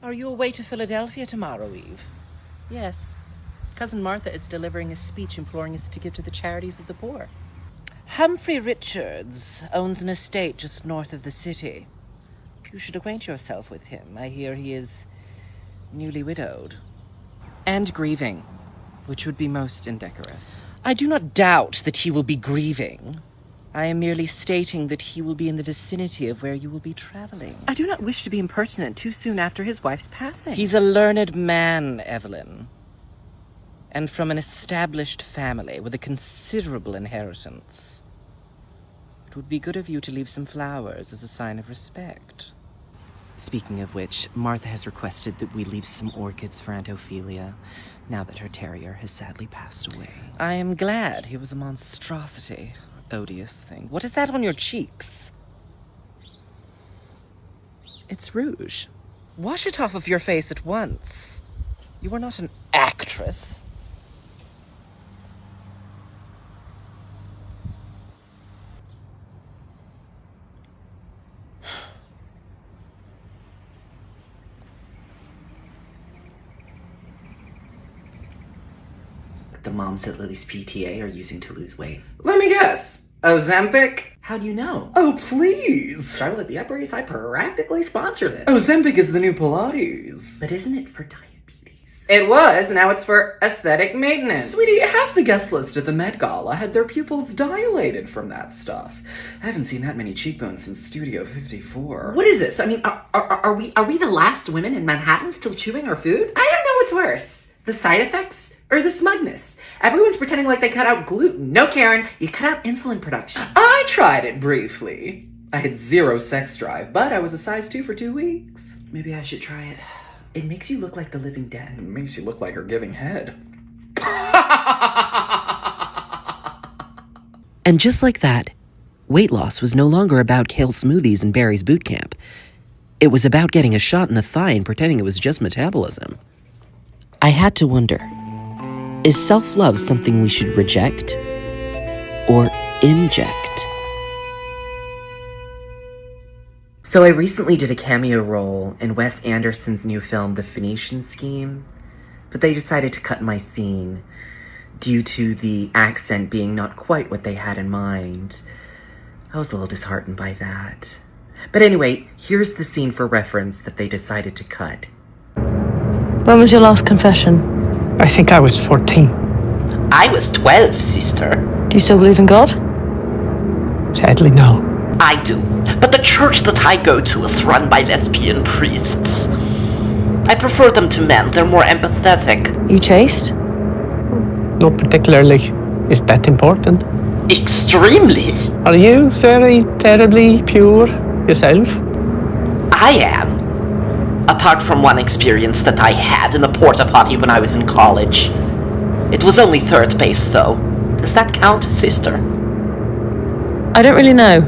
Are you away to Philadelphia tomorrow, Eve? Yes. Cousin Martha is delivering a speech imploring us to give to the charities of the poor. Humphrey Richards owns an estate just north of the city. You should acquaint yourself with him. I hear he is newly widowed. And grieving, which would be most indecorous. I do not doubt that he will be grieving. I am merely stating that he will be in the vicinity of where you will be traveling. I do not wish to be impertinent too soon after his wife's passing. He's a learned man, Evelyn. And from an established family with a considerable inheritance. It would be good of you to leave some flowers as a sign of respect. Speaking of which, Martha has requested that we leave some orchids for Aunt Ophelia, now that her terrier has sadly passed away. I am glad. He was a monstrosity. Odious thing. What is that on your cheeks? It's rouge. Wash it off of your face at once. You are not an actress. The moms at Lily's PTA are using to lose weight. Let me guess. Ozempic? How do you know? Oh, please. Charlotte the Upper East Side practically sponsors it. Ozempic is the new Pilates. But isn't it for diabetes? It was, now it's for aesthetic maintenance. Sweetie, half the guest list at the Met Gala had their pupils dilated from that stuff. I haven't seen that many cheekbones since Studio 54. What is this? I mean, are we the last women in Manhattan still chewing our food? I don't know what's worse. The side effects or the smugness? Everyone's pretending like they cut out gluten. No, Karen, you cut out insulin production. I tried it briefly. I had zero sex drive, but I was a size 2 for 2 weeks. Maybe I should try it. It makes you look like the living dead. It makes you look like her giving head. And just like that, weight loss was no longer about kale smoothies and Barry's boot camp. It was about getting a shot in the thigh and pretending it was just metabolism. I had to wonder, is self-love something we should reject or inject? So I recently did a cameo role in Wes Anderson's new film, The Phoenician Scheme, but they decided to cut my scene due to the accent being not quite what they had in mind. I was a little disheartened by that. But anyway, here's the scene for reference that they decided to cut. When was your last confession? I think I was 14. I was 12, sister. Do you still believe in God? Sadly, no. I do. But the church that I go to is run by lesbian priests. I prefer them to men. They're more empathetic. You chaste? Not particularly. Is that important? Extremely. Are you very terribly pure yourself? I am. Apart from one experience that I had in a porta potty when I was in college. It was only third base, though. Does that count, sister? I don't really know.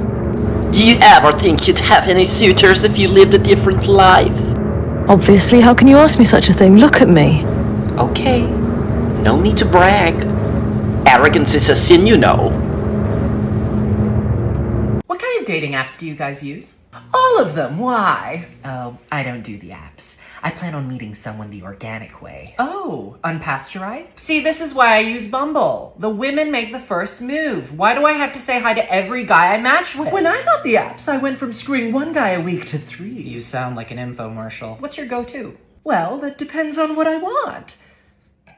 Do you ever think you'd have any suitors if you lived a different life? Obviously, how can you ask me such a thing? Look at me. Okay. No need to brag. Arrogance is a sin, you know. What kind of dating apps do you guys use? All of them. Why? Oh, I don't do the apps. I plan on meeting someone the organic way. Oh, unpasteurized? See, this is why I use Bumble. The women make the first move. Why do I have to say hi to every guy I match with? When I got the apps, I went from screwing 1 guy a week to 3. You sound like an infomercial. What's your go-to? Well, that depends on what I want.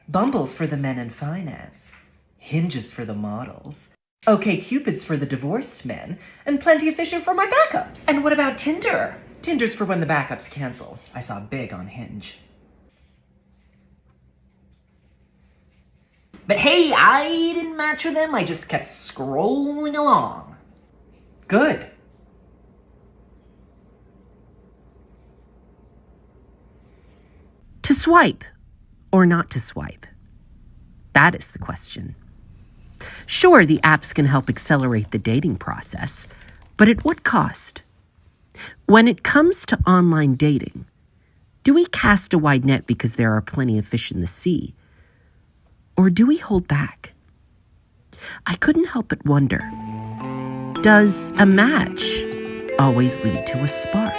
Bumble's for the men in finance. Hinge is for the models. OkCupid's for the divorced men, and Plenty of Fish are for my backups. And what about Tinder? Tinder's for when the backups cancel. I saw big on Hinge. But hey, I didn't match with them. I just kept scrolling along. Good. To swipe or not to swipe? That is the question. Sure, the apps can help accelerate the dating process, but at what cost? When it comes to online dating, do we cast a wide net because there are plenty of fish in the sea? Or do we hold back? I couldn't help but wonder, does a match always lead to a spark?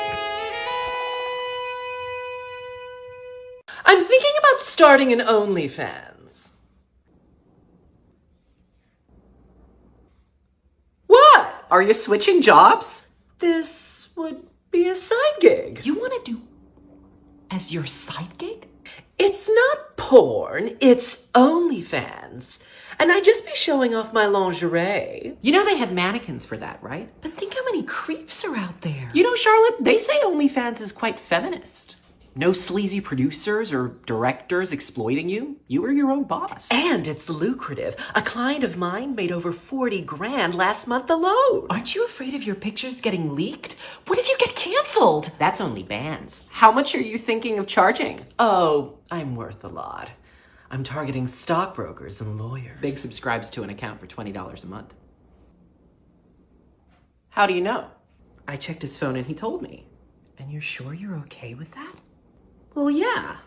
I'm thinking about starting an OnlyFans. What? Are you switching jobs? This would be a side gig. You want to do as your side gig? It's not porn, it's OnlyFans. And I'd just be showing off my lingerie. You know they have mannequins for that, right? But think how many creeps are out there. You know, Charlotte, they say OnlyFans is quite feminist. No sleazy producers or directors exploiting you. You are your own boss. And it's lucrative. A client of mine made over 40 grand last month alone. Aren't you afraid of your pictures getting leaked? What if you get canceled? That's only bands. How much are you thinking of charging? Oh, I'm worth a lot. I'm targeting stockbrokers and lawyers. Big subscribes to an account for $20 a month. How do you know? I checked his phone and he told me. And you're sure you're okay with that? Well, yeah.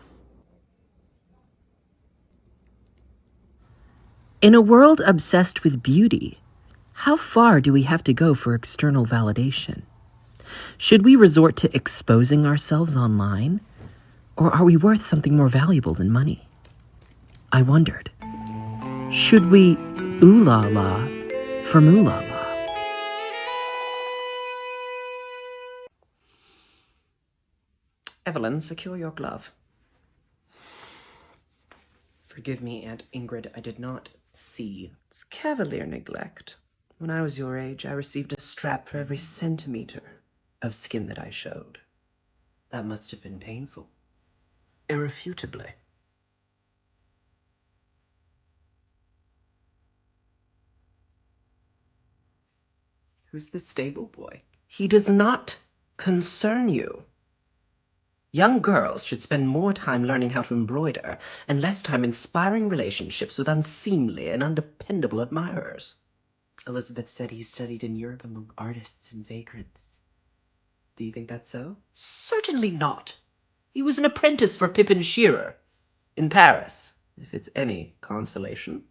In a world obsessed with beauty, how far do we have to go for external validation? Should we resort to exposing ourselves online? Or are we worth something more valuable than money? I wondered, should we ooh la la for moo la la? Evelyn, secure your glove. Forgive me, Aunt Ingrid, I did not see. It's cavalier neglect. When I was your age, I received a strap for every centimeter of skin that I showed. That must have been painful. Irrefutably. Who's the stable boy? He does not concern you. Young girls should spend more time learning how to embroider and less time inspiring relationships with unseemly and undependable admirers. Elizabeth said he studied in Europe among artists and vagrants. Do you think that's so? Certainly not. He was an apprentice for Pippin Shearer in Paris, if it's any consolation.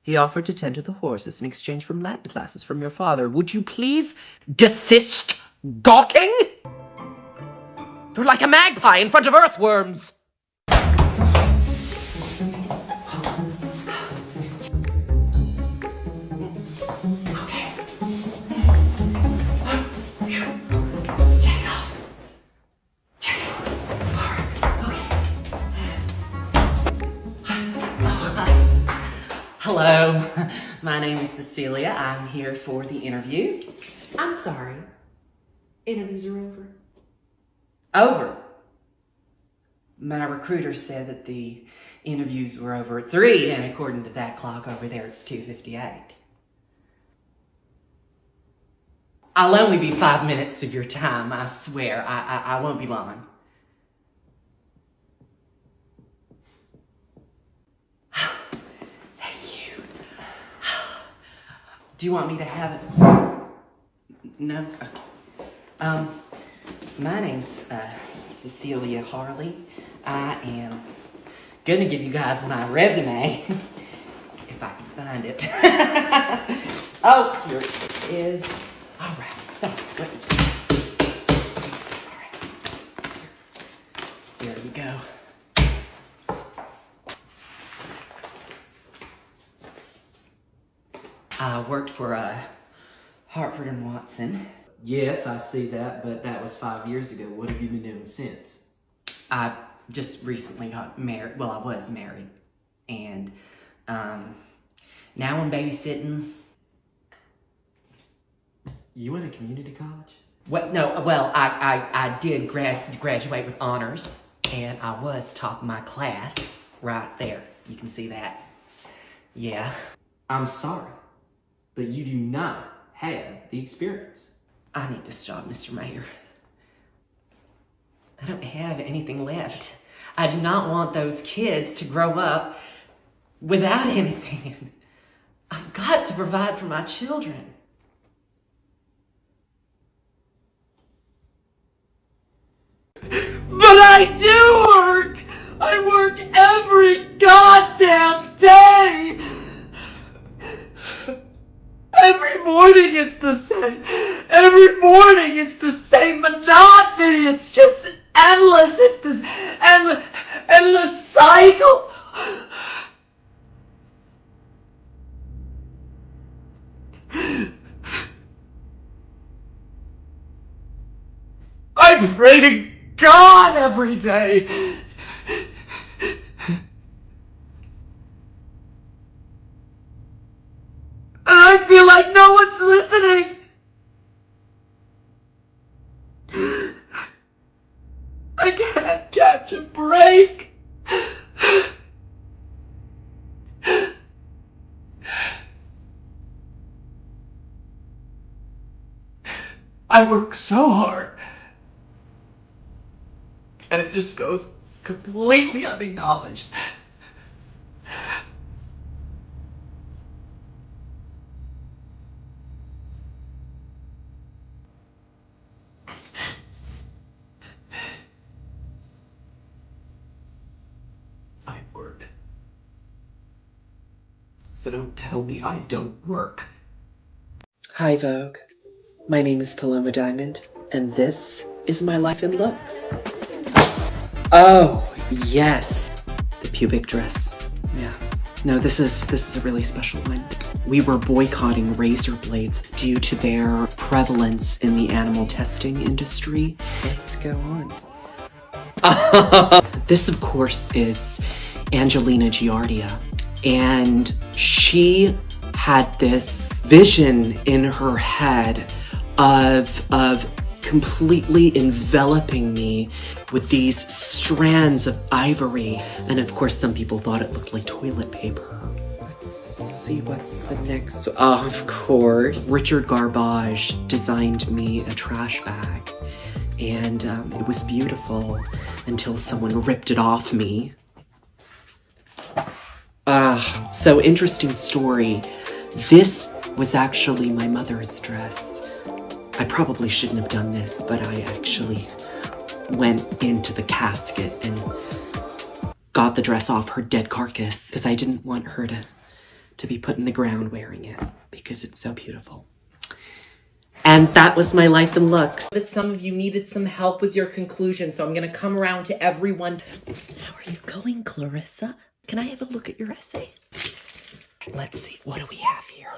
He offered to tend to the horses in exchange for Latin classes from your father. Would you please desist gawking? You're like a magpie in front of earthworms. Hello, my name is Cecilia. I'm here for the interview. I'm sorry. Interviews are over. Over? My recruiter said that the interviews were over at 3, and according to that clock over there, it's 2:58. I'll only be 5 minutes of your time, I swear. I won't be long. Do you want me to have it? No? Okay. My name's Cecilia Harley. I am gonna give you guys my resume, if I can find it. Oh, here it is. All right, so, all right. There we go. I worked for Hartford and Watson. Yes, I see that, but that was 5 years ago. What have you been doing since? I just recently got married. Well, I was married. And now I'm babysitting. You went to community college? I did graduate with honors, and I was top of my class right there. You can see that. Yeah. I'm sorry, but you do not have the experience. I need this job, Mr. Mayor. I don't have anything left. I do not want those kids to grow up without anything. I've got to provide for my children. But I do work! I work every goddamn day! Every morning it's the same. Every morning it's the same monotony. It's just endless. It's this endless. endless cycle. I pray to God every day. And I feel like no one's listening. I can't catch a break. I work so hard. And it just goes completely unacknowledged. I work. So don't tell me I don't work. Hi, Vogue. My name is Paloma Diamond, and this is my life in looks. Oh, yes. The pubic dress. Yeah. No, this is a really special one. We were boycotting razor blades due to their prevalence in the animal testing industry. Let's go on. This, of course, is Angelina Giardia, and she had this vision in her head of completely enveloping me with these strands of ivory. And of course, some people thought it looked like toilet paper. Let's see what's the next. Oh, of course. Richard Garbage designed me a trash bag. And it was beautiful until someone ripped it off me. So interesting story. This was actually my mother's dress. I probably shouldn't have done this, but I actually went into the casket and got the dress off her dead carcass because I didn't want her to be put in the ground wearing it because it's so beautiful. And that was my life and looks. That some of you needed some help with your conclusion, so I'm gonna come around to everyone. How are you going, Clarissa? Can I have a look at your essay? Let's see, what do we have here?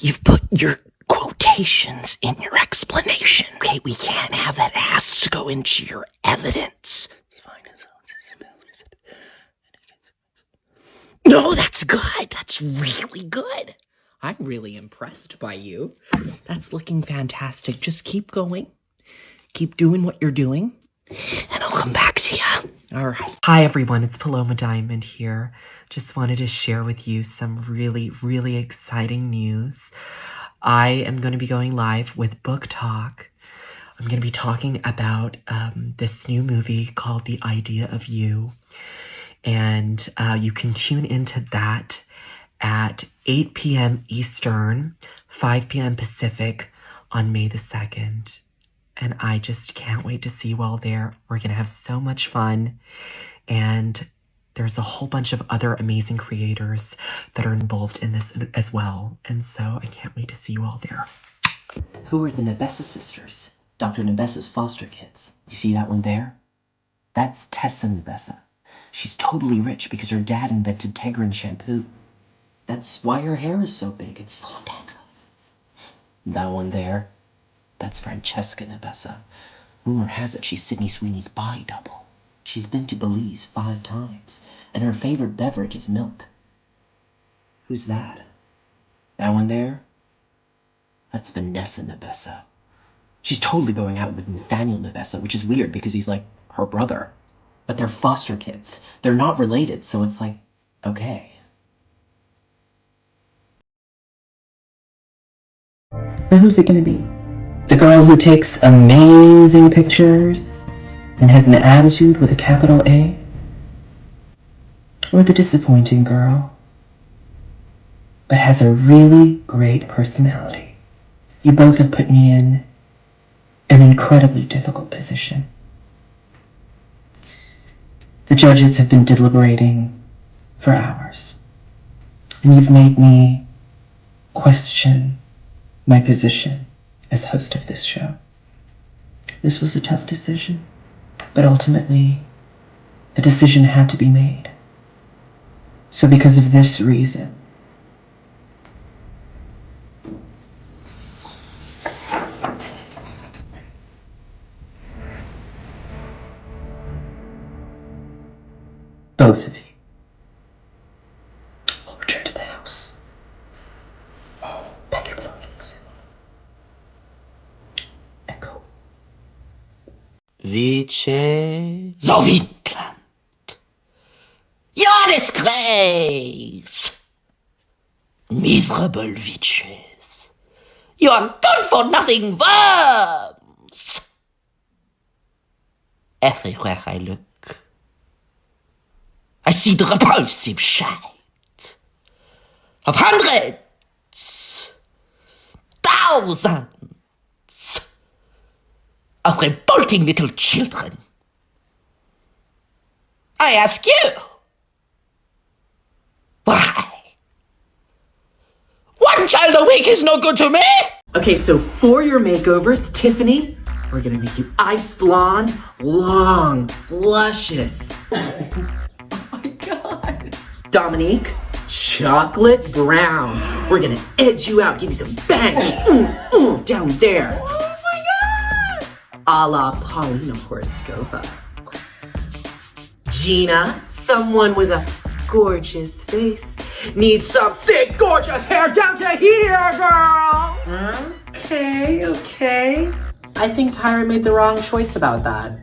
You've put your quotations in your explanation. Okay, we can't have that. It has to go into your evidence. No, that's good. That's really good. I'm really impressed by you. That's looking fantastic. Just keep going. Keep doing what you're doing. And I'll come back to you. All right. Hi everyone, it's Paloma Diamond here. Just wanted to share with you some really, really exciting news. I am going to be going live with Book Talk. I'm going to be talking about this new movie called The Idea of You. And you can tune into that at 8 p.m. Eastern, 5 p.m. Pacific on May the 2nd. And I just can't wait to see you all there. We're going to have so much fun. And there's a whole bunch of other amazing creators that are involved in this as well. And so I can't wait to see you all there. Who are the Nebessa sisters? Dr. Nebessa's foster kids. You see that one there? That's Tessa Nebessa. She's totally rich because her dad invented Tegrin shampoo. That's why her hair is so big. It's full of dandruff. That one there? That's Francesca Nebessa. Rumor has it she's Sydney Sweeney's body double. She's been to Belize 5 times, and her favorite beverage is milk. Who's that? That one there? That's Vanessa Nebessa. She's totally going out with Nathaniel Nebessa, which is weird because he's like her brother. But they're foster kids. They're not related, so it's like, okay. Now who's it gonna be? The girl who takes amazing pictures and has an attitude with a capital A? Or the disappointing girl, but has a really great personality? You both have put me in an incredibly difficult position. The judges have been deliberating for hours, and you've made me question my position as host of this show. This was a tough decision, but ultimately, a decision had to be made. So because of this reason, both of you will return to the house. Pack your belongings. Echo. Vice Zovinkland. Your disgrace! Miserable witches. Your good-for-nothing worms! Everywhere I look, I see the repulsive shite of hundreds, thousands of revolting little children. I ask you, why? One child a week is no good to me! Okay, so for your makeovers, Tiffany, we're gonna make you ice blonde, long, luscious. Oh my god. Dominique, chocolate brown. We're gonna edge you out, give you some bangs. Down there. Oh my god! A la Paulina Horskova. Gina, someone with a gorgeous face, needs some thick, gorgeous hair down to here, girl! Okay. I think Tyra made the wrong choice about that.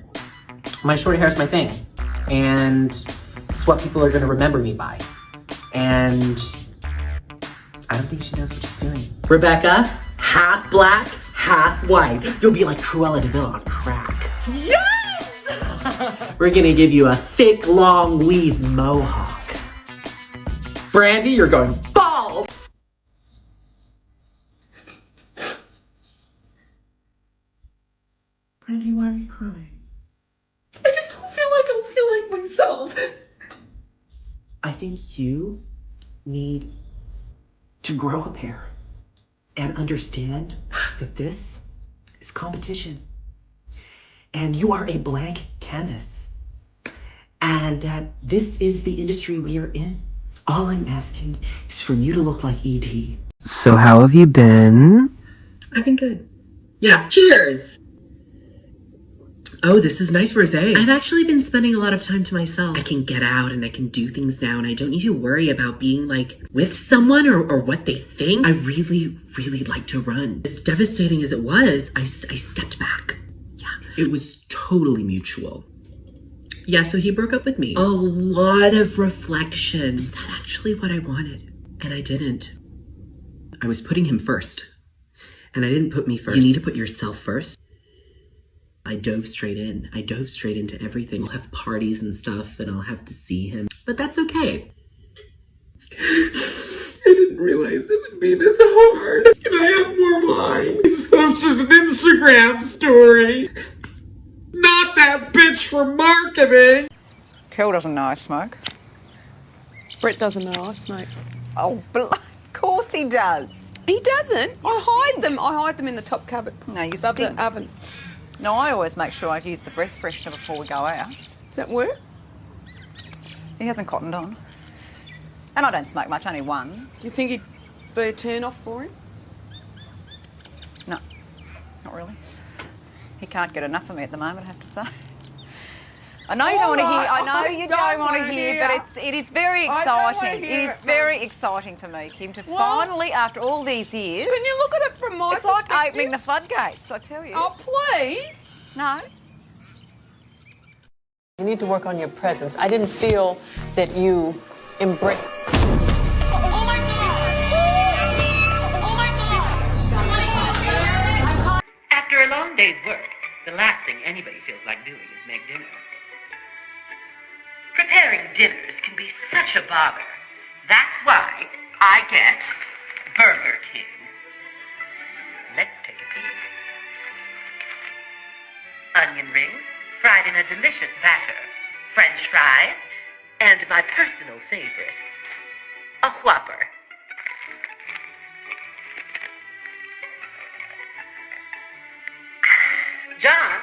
My short hair is my thing. And it's what people are gonna remember me by. And I don't think she knows what she's doing. Rebecca, half black, half white. You'll be like Cruella de Vil on crack. Yes! We're gonna give you a thick, long weave mohawk. Brandy, you're going bald! Brandy, why are you crying? I just don't feel like myself. I think you need to grow a pair and understand that this is competition. And you are a blank canvas. And that this is the industry we are in. All I'm asking is for you to look like E.T. So, how have you been? I've been good. Yeah, cheers! Oh, this is nice rosé. I've actually been spending a lot of time to myself. I can get out and I can do things now, and I don't need to worry about being like with someone or what they think. I really, really like to run. As devastating as it was, I stepped back. Yeah, it was totally mutual. Yeah, so he broke up with me. A lot of reflection. Is that actually what I wanted? And I didn't. I was putting him first. And I didn't put me first. You need to put yourself first. I dove straight in. I dove straight into everything. I'll have parties and stuff, and I'll have to see him. But that's okay. I didn't realize it would be this hard. Can I have more wine? It's posted an Instagram story. Not that bitch for marketing. Kel doesn't know I smoke. Brett doesn't know I smoke. Oh, of course he does. He doesn't. I hide them. I hide them in the top cupboard. No, you above stink. the oven. No, I always make sure I use the breath freshener before we go out. Does that work? He hasn't cottoned on. And I don't smoke much, only once. Do you think it'd be a turn off for him? No, not really. He can't get enough of me at the moment, I have to say. I know you don't want to hear. I know you don't want to hear, but it is very exciting. It is very exciting for me, Kim, to finally, after all these years. Can you look at it from my perspective? It's like opening the floodgates, I tell you. Oh, please. No. You need to work on your presence. I didn't feel that you embraced. Oh my God. After a long day's work, the last thing anybody feels like doing is make dinner. Preparing dinners can be such a bother. That's why I get Burger King. Let's take a peek. Onion rings, fried in a delicious batter, French fries, and my personal favorite, a Whopper. John,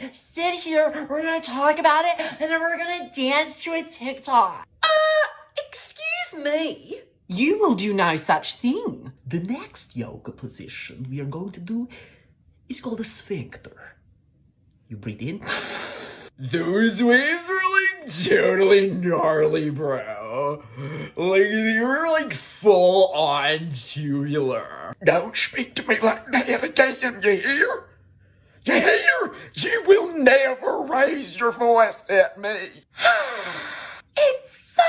gonna sit here, we're gonna talk about it, and then we're gonna dance to a TikTok. Excuse me. You will do no such thing. The next yoga position we are going to do is called a sphincter. You breathe in. Those waves are like totally gnarly, bro. Like, you're like full on tubular. Don't speak to me like that again, you hear? You hear? You will never raise your voice at me. It's so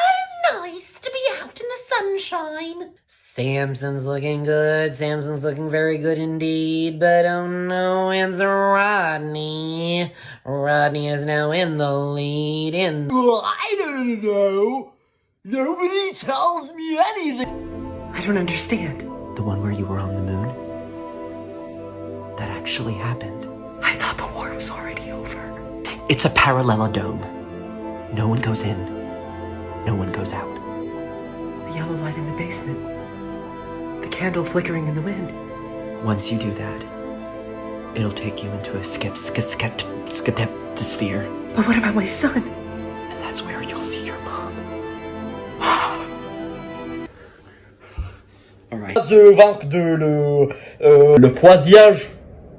nice to be out in the sunshine. Samson's looking good. Samson's looking very good indeed. But oh no, it's Rodney. Rodney is now in the lead. I don't know. Nobody tells me anything. I don't understand. The one where you were on the moon? That actually happened. I thought the war was already over. It's a parallelodome. No one goes in. No one goes out. The yellow light in the basement. The candle flickering in the wind. Once you do that, it'll take you into a skeptosphere. But what about my son? And that's where you'll see your mom. Alright. Ce vaincre de le poisillage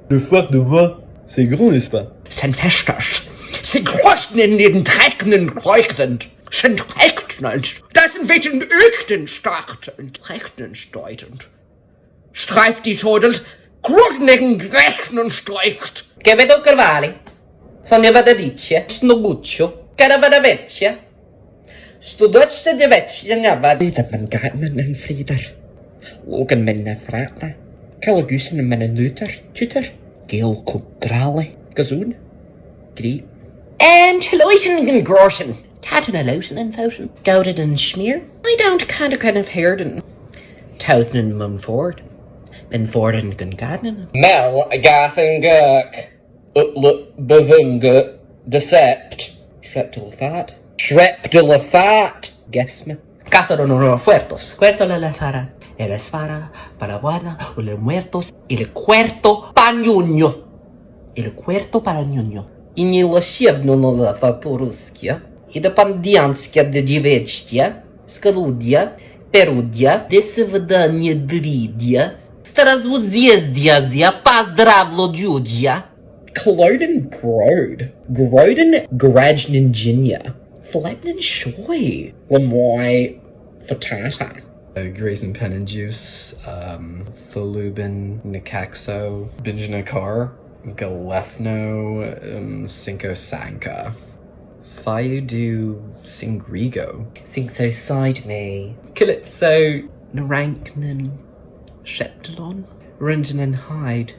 de phoque de bois, c'est grand, n'est-ce pas? Sind Festers. Sie großen in den Trecknen leuchtend. Sind rechtend. Das sind wegen Ökten startend. Rechten steutend. Streift die Todelt. Krugnigen Rechten streicht. Che vedo carvali. Sono vada dice. Snoguccio. Cara vada vecchia. Sto dutste de vecchia nava. Lieder men gaten en frieder. Logan men frata. Calagusen men nuter. Tutor. Geel grale. Gazoon. Griep. And Loiten and Gorton. Tatten a Loten and Fouten. Gouded and Schmear. I don't kind of heard and Towson and Mumford. Minford and Gungadden. Mel, Gath and Gurk. Utlut, Bavunga, Decept. Shreptilafat. Shreptilafat. Guess me. Casa de los Fuertos. Cuarto la Lafara. El Esfara, Paraguana, o le Muertos. El Cuarto Pañuño. El Cuarto Pañuño. I miłosierno lata poruskia, i do pandianskia de dzieweczkia, skaludia, perudia, desywdanie dridia, starazwód zjezdjazdia, pazdravlo dziudzia. Cloden grode, Groden grajninjinia, Flepnin shoy, Lamoy fatata. Grayson Pen and Juice, Folubin, Nikaxo, Binjanakar, Galefno, Cinco Sanka. Fayudu Singrigo. Singso side me. Calypso, Naranknan, Sheptalon, Rendon Hyde.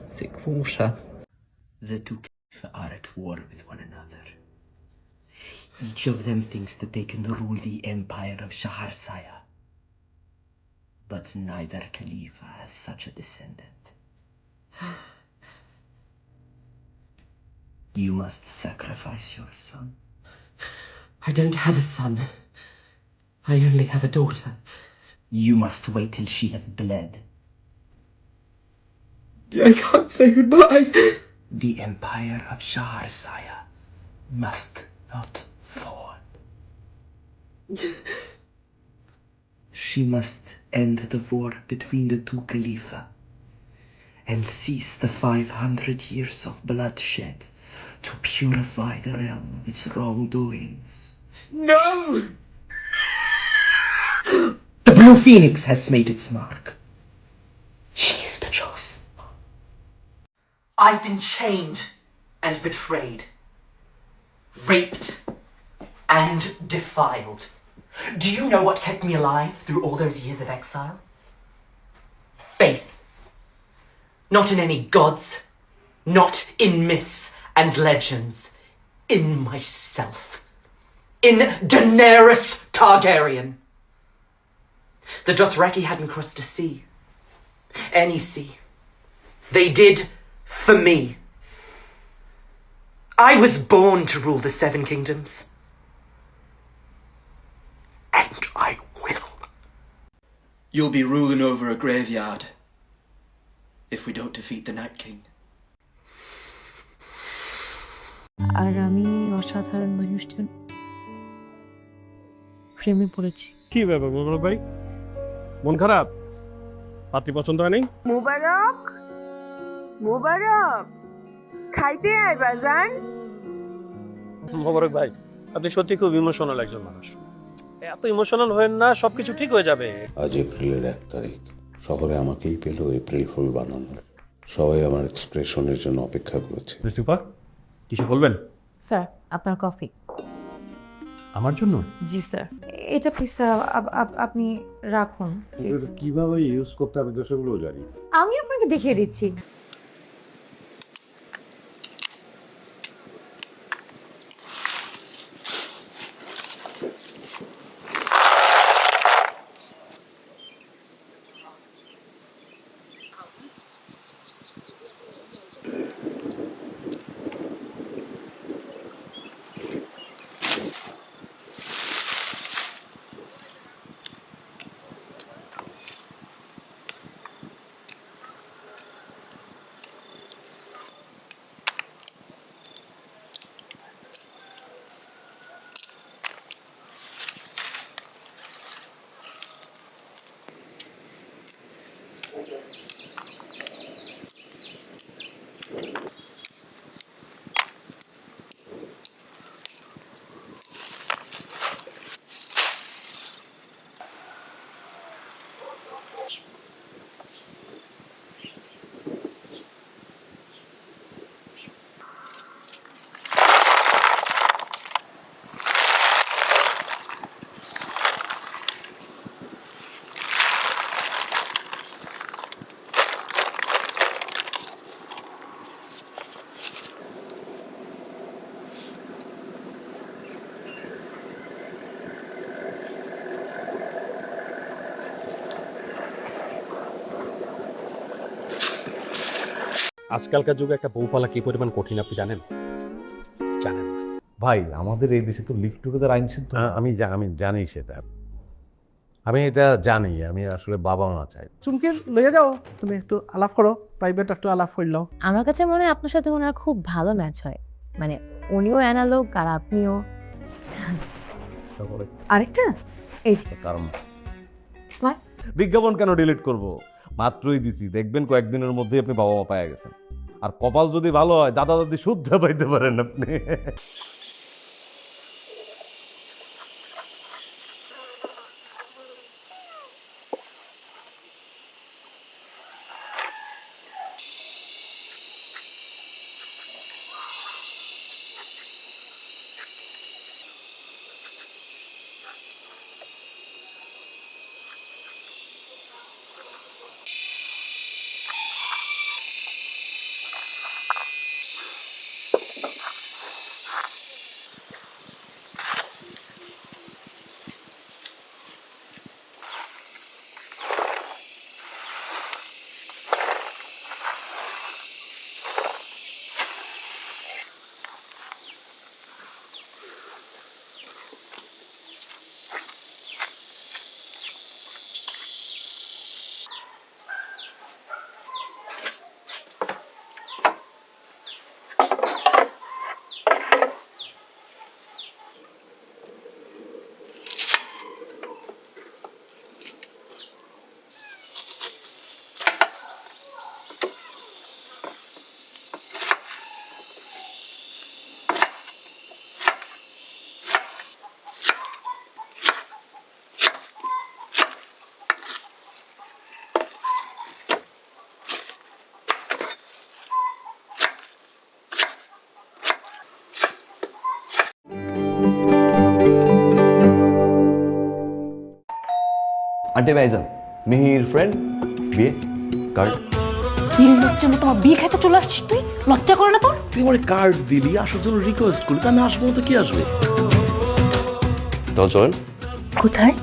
Sick water. The two are at war with one another. Each of them thinks that they can rule the empire of Shaharsaya. But neither Khalifa has such a descendant. You must sacrifice your son. I don't have a son. I only have a daughter. You must wait till she has bled. I can't say goodbye. The empire of Shaharsaya must not fall. She must end the war between the two Khalifa and cease the 500 years of bloodshed to purify the realm of its wrongdoings. No! The Blue Phoenix has made its mark. She is the chosen. I've been chained and betrayed, raped and defiled. Do you know what kept me alive through all those years of exile? Faith. Not in any gods, not in myths and legends, in myself. In Daenerys Targaryen. The Dothraki hadn't crossed a sea. Any sea. They did for me. I was born to rule the Seven Kingdoms. And I will. You'll be ruling over a graveyard if we don't defeat the Night King. আর আমি অসাধারণ মানুষজন প্রেমে পড়েছি। কি ব্যাপার মোবারক ভাই, মন খারাপ? পাত্রী পছন্দ হয় নাই? মোবারক মোবারক খাইতে আয় বাজান। মোবারক ভাই, আপনি সত্যি খুব ইমোশনাল একজন মানুষ। এত ইমোশনাল হয়েন না, সবকিছু ঠিক হয়ে যাবে। আজ এপ্রিলের 1 তারিখ, শহরে আমাকেই পেল এপ্রিল ফুল বানানোর। সবাই আমার এক্সপ্রেশনের জন্য অপেক্ষা করেছে। কিছু বলবেন? স্যার, আপনার কফি। আমার জন্য? জি স্যার। এটা প্লিজ স্যার আপনি রাখুন। কিভাবে ইউজ করতে হবে তো সেগুলো জানি। আমি আপনাকে দেখিয়ে দিচ্ছি। আজকালকার যুগে একটা বউ পালা কি পরিমাণ কঠিন আপনি জানেন? জানেন ভাই, আমাদের এই দেশে তো লিভ টুগেদার আইন সিদ্ধ। আমি জানি সেটা, আমি এটা জানি। আমি আসলে বাবা মা চাই। চুমকে লইয়া যাও, তুমি একটু আলাপ করো, প্রাইভেট একটু আলাপ করলাও। আমার কাছে মনে হয় আপনার সাথে ওনার খুব ভালো ম্যাচ হয়, মানে উনিও অ্যানালগ আর আপনিও। আরেকটা এই যে স্মার্ট। বিজ্ঞাপন কেন ডিলিট করব? মাত্রই দিছি, দেখবেন কয়েকদিনের মধ্যেই আপনি বাবা মা পাওয়া গেছেন। আর কপাল যদি ভালো হয়, দাদা দাদি শুদ্ধ পাইতে পারেন আপনি। আন্টি ভাইজান, মিহির ফ্রেন্ড, বিয়ে কার্ড। কি লজ্জা মতো আমার বিয়ে খাইতে চলে আসছিস তুই? লজ্জা করে না তোর? তুই আমার কার্ড দিলি, আসার জন্য রিকোয়েস্ট করলি, তো আমি আসবো না তো কি আসবে? তো চলেন। কোথায়?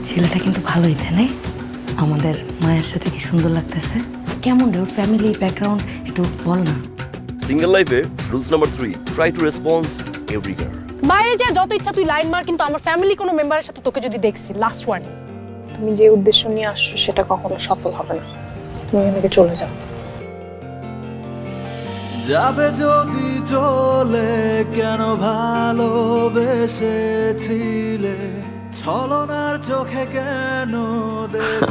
ছেলেটা কিন্তু ভালোই, তাই না? আমাদের মায়ের সাথে কি সুন্দর লাগতেছে। কেমন রে ওর ফ্যামিলি ব্যাকগ্রাউন্ড একটু বল না। সিঙ্গেল লাইফে rules number 3, try to response every girl. বাইরে যা যত ইচ্ছা তুই লাইন মার, কিন্তু আমার ফ্যামিলি কোনো মেম্বারের সাথে তোকে যদি দেখছি, লাস্ট ওয়ার্নিং, তুমি যে উদ্দেশ্য নিয়ে আসছো সেটা কখনো সফল হবে না। তুমি এখান থেকে চলে যাও। যাবে যদি চলে, কেন ভালোবেসেছিলে, ছলনার চোখে কেন?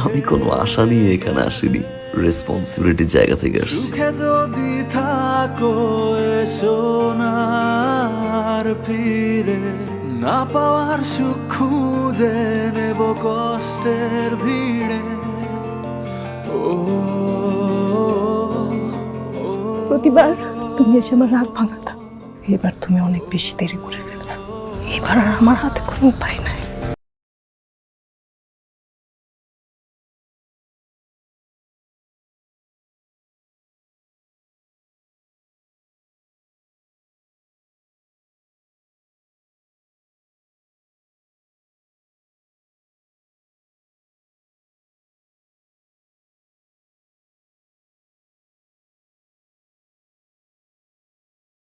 আমি কোনো আশা নিয়ে এখানে আসিনি, রেসপন্সিবিলিটির জায়গা থেকে আসছি। সুখে যদি থাকো এসো না আর ফিরে, না পাওয়ার সুখ খুঁজে নেব কষ্টের ভিড়ে। প্রতিবার তুমি এসে আমার রাগ ভাঙাতা, এবার তুমি অনেক বেশি দেরি করে ফেলছো। এবার আর আমার হাতে কোনো উপায় নাই।